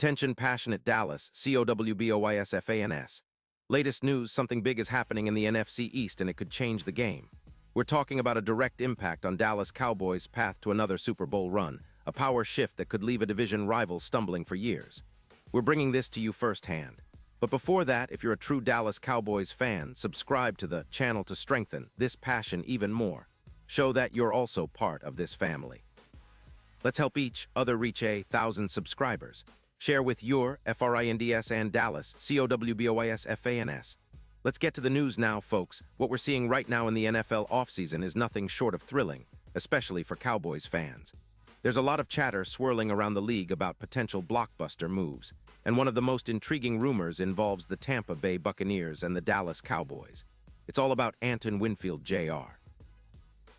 Attention passionate Dallas, Cowboys. Latest news, something big is happening in the NFC East and it could change the game. We're talking about a direct impact on Dallas Cowboys' path to another Super Bowl run, a power shift that could leave a division rival stumbling for years. We're bringing this to you firsthand. But before that, if you're a true Dallas Cowboys fan, subscribe to the channel to strengthen this passion even more. Show that you're also part of this family. Let's help each other reach 1,000 subscribers. Share with your FRINDS and Dallas, COWBOYSFANS. Let's get to the news now, folks. What we're seeing right now in the NFL offseason is nothing short of thrilling, especially for Cowboys fans. There's a lot of chatter swirling around the league about potential blockbuster moves, and one of the most intriguing rumors involves the Tampa Bay Buccaneers and the Dallas Cowboys. It's all about Antoine Winfield Jr.,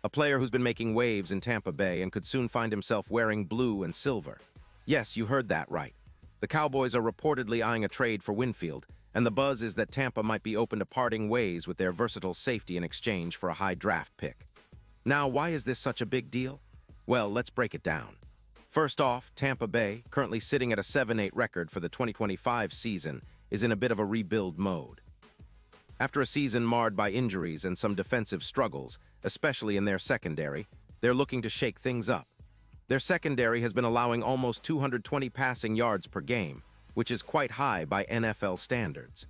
a player who's been making waves in Tampa Bay and could soon find himself wearing blue and silver. Yes, you heard that right. The Cowboys are reportedly eyeing a trade for Winfield, and the buzz is that Tampa might be open to parting ways with their versatile safety in exchange for a high draft pick. Now, why is this such a big deal? Well, let's break it down. First off, Tampa Bay, currently sitting at a 7-8 record for the 2025 season, is in a bit of a rebuild mode. After a season marred by injuries and some defensive struggles, especially in their secondary, they're looking to shake things up. Their secondary has been allowing almost 220 passing yards per game, which is quite high by NFL standards.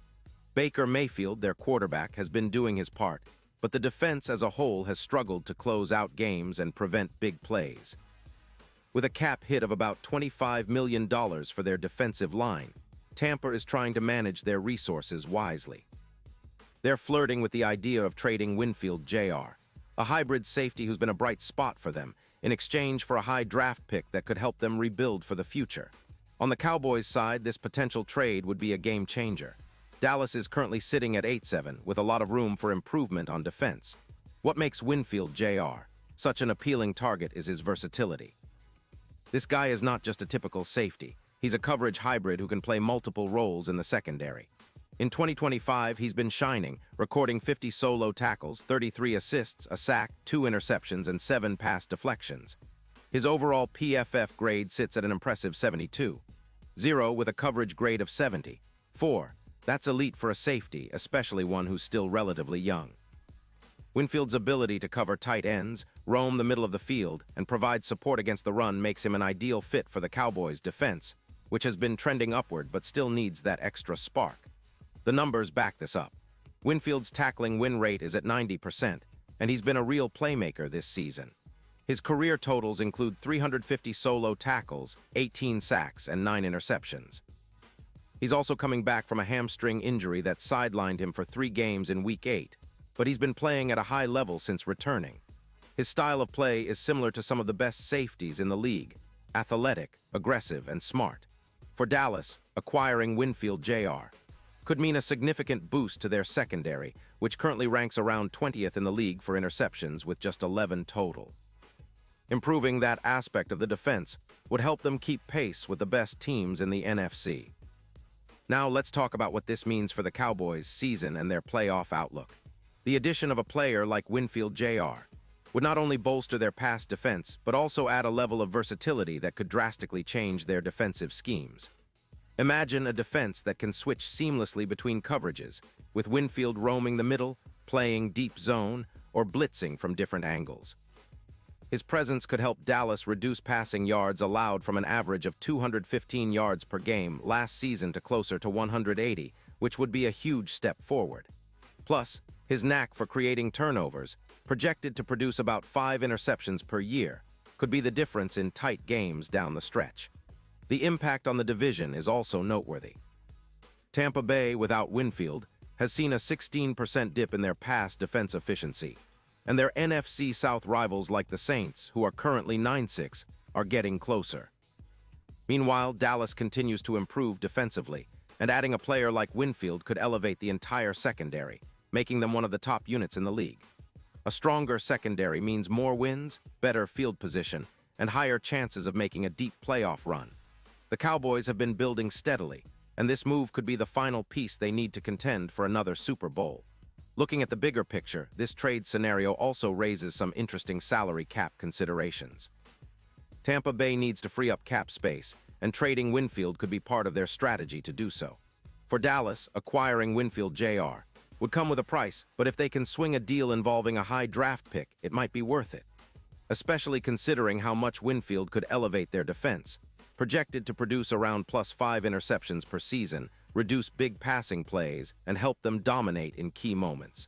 Baker Mayfield, their quarterback, has been doing his part, but the defense as a whole has struggled to close out games and prevent big plays. With a cap hit of about $25 million for their defensive line, Tampa is trying to manage their resources wisely. They're flirting with the idea of trading Winfield Jr., a hybrid safety who's been a bright spot for them, in exchange for a high draft pick that could help them rebuild for the future. On the Cowboys' side, this potential trade would be a game changer. Dallas is currently sitting at 8-7, with a lot of room for improvement on defense. What makes Winfield Jr. such an appealing target is his versatility. This guy is not just a typical safety. He's a coverage hybrid who can play multiple roles in the secondary. In 2025, he's been shining, recording 50 solo tackles, 33 assists, a sack, 2 interceptions, and 7 pass deflections. His overall PFF grade sits at an impressive 72. 0 with a coverage grade of 70. 4. That's elite for a safety, especially one who's still relatively young. Winfield's ability to cover tight ends, roam the middle of the field, and provide support against the run makes him an ideal fit for the Cowboys' defense, which has been trending upward but still needs that extra spark. The numbers back this up. Winfield's tackling win rate is at 90%, and he's been a real playmaker this season. His career totals include 350 solo tackles, 18 sacks, and 9 interceptions. He's also coming back from a hamstring injury that sidelined him for 3 games in Week 8, but he's been playing at a high level since returning. His style of play is similar to some of the best safeties in the league, athletic, aggressive, and smart. For Dallas, acquiring Winfield Jr. could mean a significant boost to their secondary, which currently ranks around 20th in the league for interceptions with just 11 total. Improving that aspect of the defense would help them keep pace with the best teams in the NFC. Now let's talk about what this means for the Cowboys' season and their playoff outlook. The addition of a player like Winfield Jr. would not only bolster their pass defense, but also add a level of versatility that could drastically change their defensive schemes. Imagine a defense that can switch seamlessly between coverages, with Winfield roaming the middle, playing deep zone, or blitzing from different angles. His presence could help Dallas reduce passing yards allowed from an average of 215 yards per game last season to closer to 180, which would be a huge step forward. Plus, his knack for creating turnovers, projected to produce about 5 interceptions per year, could be the difference in tight games down the stretch. The impact on the division is also noteworthy. Tampa Bay, without Winfield, has seen a 16% dip in their pass defense efficiency, and their NFC South rivals like the Saints, who are currently 9-6, are getting closer. Meanwhile, Dallas continues to improve defensively, and adding a player like Winfield could elevate the entire secondary, making them one of the top units in the league. A stronger secondary means more wins, better field position, and higher chances of making a deep playoff run. The Cowboys have been building steadily, and this move could be the final piece they need to contend for another Super Bowl. Looking at the bigger picture, this trade scenario also raises some interesting salary cap considerations. Tampa Bay needs to free up cap space, and trading Winfield could be part of their strategy to do so. For Dallas, acquiring Winfield Jr. would come with a price, but if they can swing a deal involving a high draft pick, it might be worth it. Especially considering how much Winfield could elevate their defense, projected to produce around +5 interceptions per season, reduce big passing plays, and help them dominate in key moments.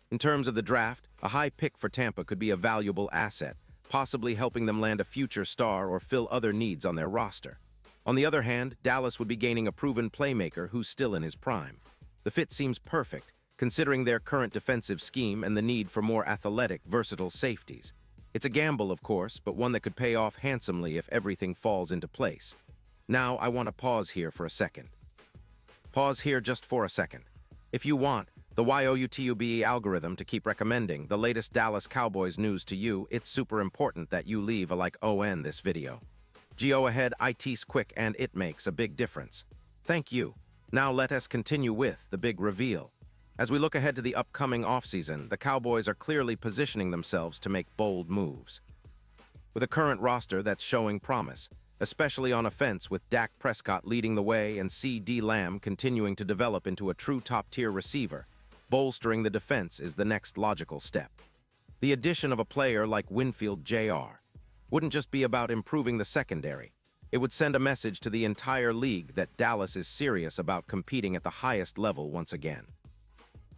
In terms of the draft, a high pick for Tampa could be a valuable asset, possibly helping them land a future star or fill other needs on their roster. On the other hand, Dallas would be gaining a proven playmaker who's still in his prime. The fit seems perfect, considering their current defensive scheme and the need for more athletic, versatile safeties. It's a gamble, of course, but one that could pay off handsomely if everything falls into place. Now, I want to pause here for a second. Pause here just for a second. If you want the YouTube algorithm to keep recommending the latest Dallas Cowboys news to you, it's super important that you leave a like on this video. Go ahead, it's quick and it makes a big difference. Thank you. Now let us continue with the big reveal. As we look ahead to the upcoming offseason, the Cowboys are clearly positioning themselves to make bold moves. With a current roster that's showing promise, especially on offense with Dak Prescott leading the way and CeeDee Lamb continuing to develop into a true top-tier receiver, bolstering the defense is the next logical step. The addition of a player like Winfield Jr. wouldn't just be about improving the secondary. It would send a message to the entire league that Dallas is serious about competing at the highest level once again.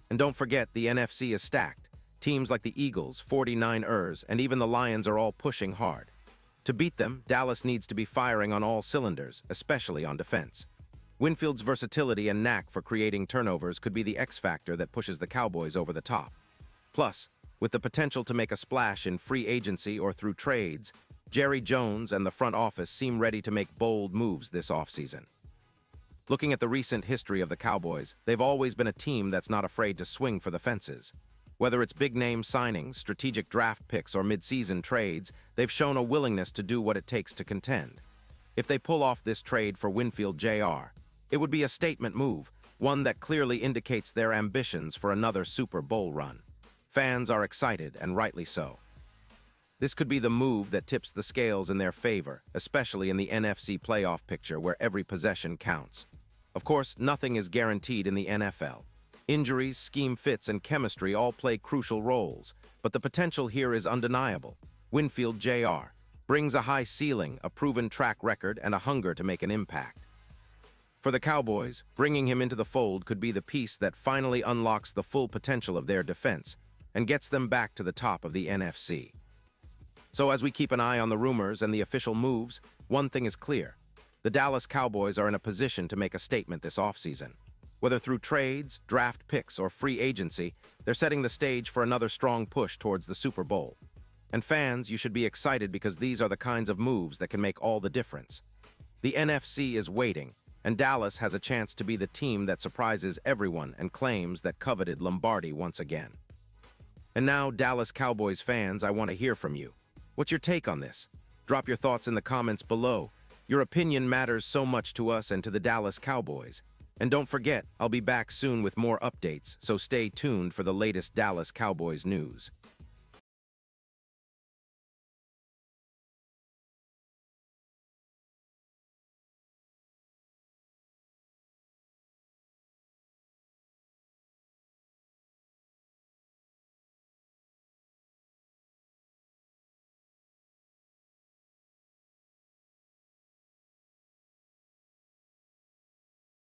And don't forget, the NFC is stacked. Teams like the Eagles, 49ers, and even the Lions are all pushing hard. To beat them, Dallas needs to be firing on all cylinders, especially on defense. Winfield's versatility and knack for creating turnovers could be the X factor that pushes the Cowboys over the top. Plus, with the potential to make a splash in free agency or through trades, Jerry Jones and the front office seem ready to make bold moves this offseason. Looking at the recent history of the Cowboys, they've always been a team that's not afraid to swing for the fences. Whether it's big-name signings, strategic draft picks, or mid-season trades, they've shown a willingness to do what it takes to contend. If they pull off this trade for Winfield Jr., it would be a statement move, one that clearly indicates their ambitions for another Super Bowl run. Fans are excited, and rightly so. This could be the move that tips the scales in their favor, especially in the NFC playoff picture where every possession counts. Of course, nothing is guaranteed in the NFL. Injuries, scheme fits, and chemistry all play crucial roles, but the potential here is undeniable. Winfield Jr. brings a high ceiling, a proven track record, and a hunger to make an impact. For the Cowboys, bringing him into the fold could be the piece that finally unlocks the full potential of their defense and gets them back to the top of the NFC. So as we keep an eye on the rumors and the official moves, one thing is clear. The Dallas Cowboys are in a position to make a statement this offseason. Whether through trades, draft picks, or free agency, they're setting the stage for another strong push towards the Super Bowl. And fans, you should be excited because these are the kinds of moves that can make all the difference. The NFC is waiting, and Dallas has a chance to be the team that surprises everyone and claims that coveted Lombardi once again. And now, Dallas Cowboys fans, I want to hear from you. What's your take on this? Drop your thoughts in the comments below. Your opinion matters so much to us and to the Dallas Cowboys. And don't forget, I'll be back soon with more updates, so stay tuned for the latest Dallas Cowboys news.